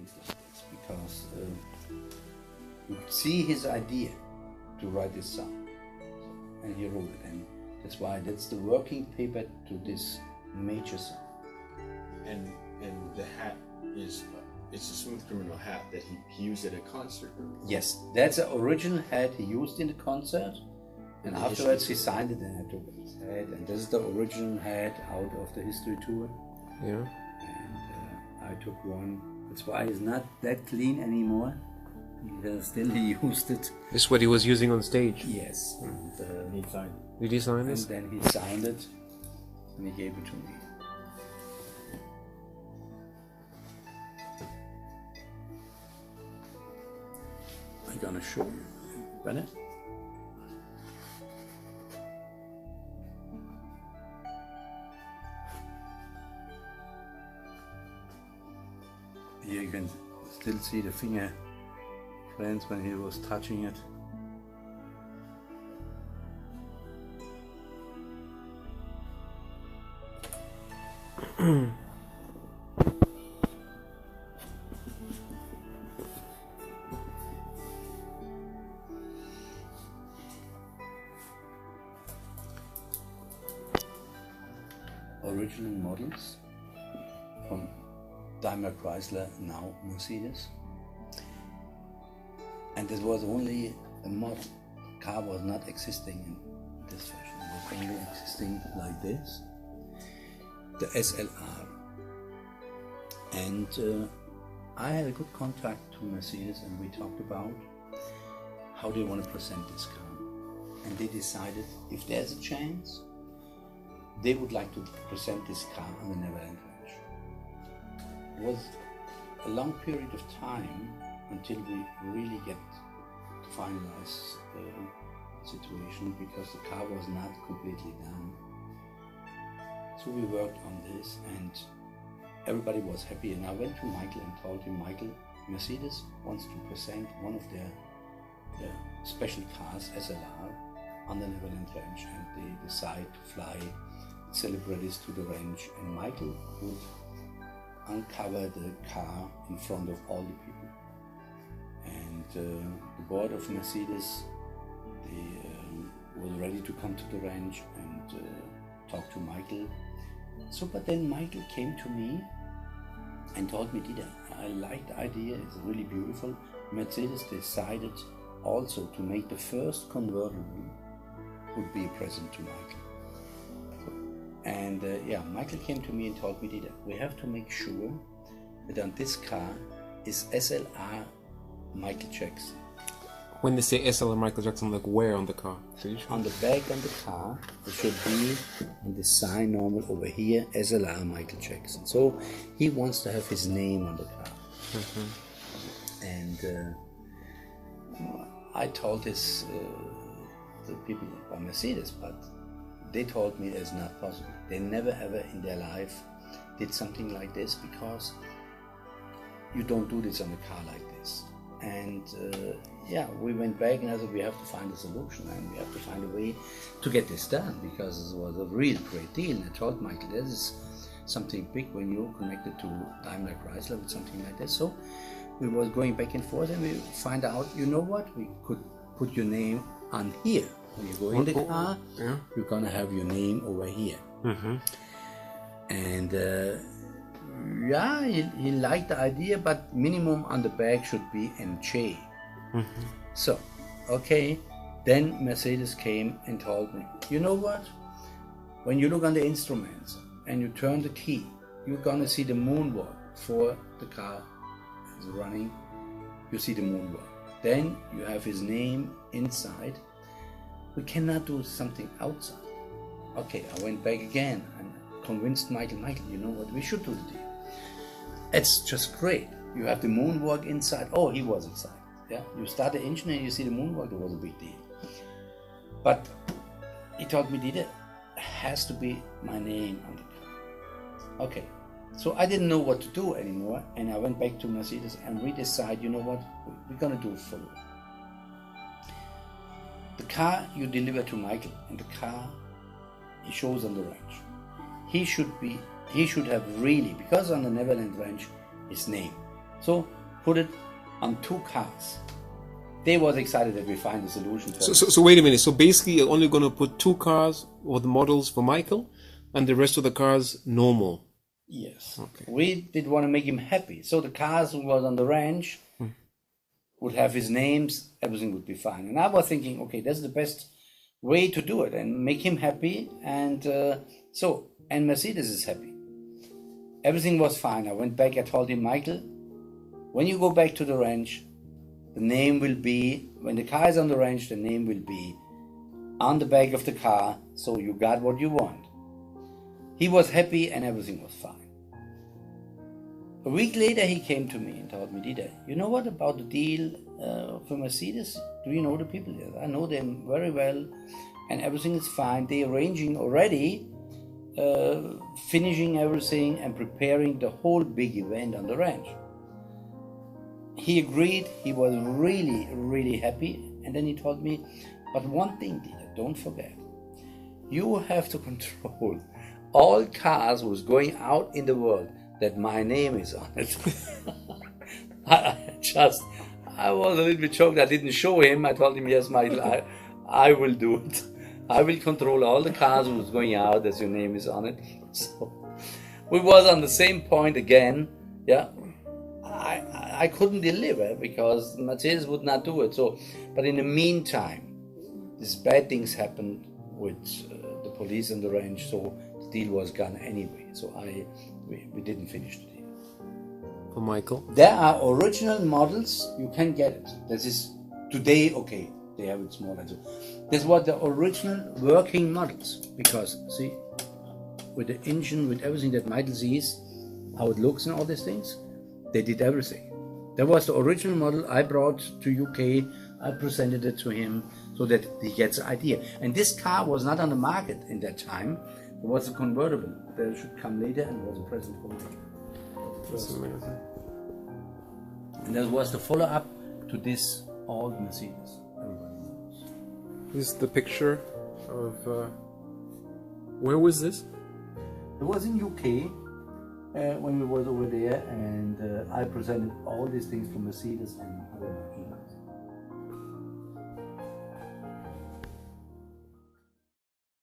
things like this, because you could see his idea to write this song, and he wrote it, and that's the working paper to this major song. And the hat is it's a Smooth Criminal hat that he used at a concert. Yes, that's the original hat he used in the concert, and afterwards he signed it and I took his hat, and this is the original hat out of the history tour. Yeah. And I took one. That's why it's not that clean anymore. Still he used it. This is what he was using on stage. Yes. And He signed. Did he sign this? then he signed it and he gave it to me. I'm gonna show you. Bennett? Here you can still see the finger prints when he was touching it. Original models from Daimler Chrysler, now Mercedes. And this was only a model. The car was not existing in this fashion. It was only existing like this. The SLR. And I had a good contact to Mercedes, and we talked about how they want to present this car. And they decided if there's a chance, they would like to present this car on the Netherlands range. It was a long period of time until we really get to finalize the situation, because the car was not completely done. So we worked on this and everybody was happy, and I went to Michael and told him, Michael, Mercedes wants to present one of their special cars, SLR, on the Netherlands range, and they decide to fly celebrities to the range, and Michael would uncover the car in front of all the people. And the board of Mercedes, they was ready to come to the range and talk to Michael. So, but then Michael came to me and told me, Dieter, I like the idea, it's really beautiful. Mercedes decided also to make the first convertible would be a present to Michael. And Michael came to me and told me, Dieter, we have to make sure that on this car is SLR Michael Jackson. When they say SLR Michael Jackson, like where on the car? On the back on the car, it should be on the sign normal over here, SLR Michael Jackson. So he wants to have his name on the car. Mm-hmm. And I told this the people by Mercedes, but they told me it's not possible. They never ever in their life did something like this, because you don't do this on a car like this. And we went back and I said, we have to find a solution and we have to find a way to get this done, because it was a real great deal. And I told Michael, this is something big when you're connected to Daimler Chrysler with something like this. So we was going back and forth, and we find out, you know what, we could put your name on here. When you go in the car, you're gonna have your name over here. Mm-hmm. And he liked the idea, but minimum on the back should be MJ. Mm-hmm. So, okay, then Mercedes came and told me, you know what? When you look on the instruments and you turn the key, you're gonna see the moonwalk for the car is running. You see the moonwalk. Then you have his name inside. We cannot do something outside. Okay, I went back again and convinced Michael, you know what, we should do the deal. It's just great. You have the moonwalk inside. Oh, he was excited. Yeah, you start the engine and you see the moonwalk. It was a big deal. But he told me, Dieter, it has to be my name on the car. Okay, so I didn't know what to do anymore, and I went back to Mercedes and we decided, you know what, we're gonna do it for you. The car you deliver to Michael, and the car he shows on the range. He should have really, because on the Neverland range, his name. So put it on 2 cars. They was excited that we find a solution for it. So wait a minute. So basically, you're only going to put 2 cars or the models for Michael, and the rest of the cars normal. Yes. Okay. We did want to make him happy. So the cars who was on the ranch would have his names, everything would be fine. And I was thinking, okay, that's the best way to do it and make him happy. And and Mercedes is happy. Everything was fine. I went back, I told him, Michael, when you go back to the ranch, the name will be, when the car is on the ranch, the name will be on the back of the car, so you got what you want. He was happy and everything was fine. A week later he came to me and told me, Dieter, you know what about the deal for Mercedes? Do you know the people there? I know them very well and everything is fine. They're arranging already, finishing everything and preparing the whole big event on the ranch. He agreed, he was really, really happy. And then he told me, but one thing, Dieter, don't forget, you have to control all cars who's going out in the world that my name is on it. I was a little bit shocked. I didn't show him. I told him, yes, Michael, I will do it. I will control all the cars who's going out as your name is on it. So we was on the same point again. Yeah, I couldn't deliver because Mercedes would not do it. So, but in the meantime, these bad things happened with the police on the ranch. So the deal was gone anyway. So we didn't finish the deal. For Michael? There are original models, you can get it. This is today, okay, they have it small and so. This was the original working models, because see, with the engine, with everything that Michael sees, how it looks and all these things, they did everything. That was the original model I brought to UK, I presented it to him so that he gets an idea. And this car was not on the market in that time. It was a convertible that should come later and was a present for me. That's amazing. And that was the follow-up to this old Mercedes. Everybody knows. This is the picture of... where was this? It was in UK when we was over there, and I presented all these things from Mercedes and other machines.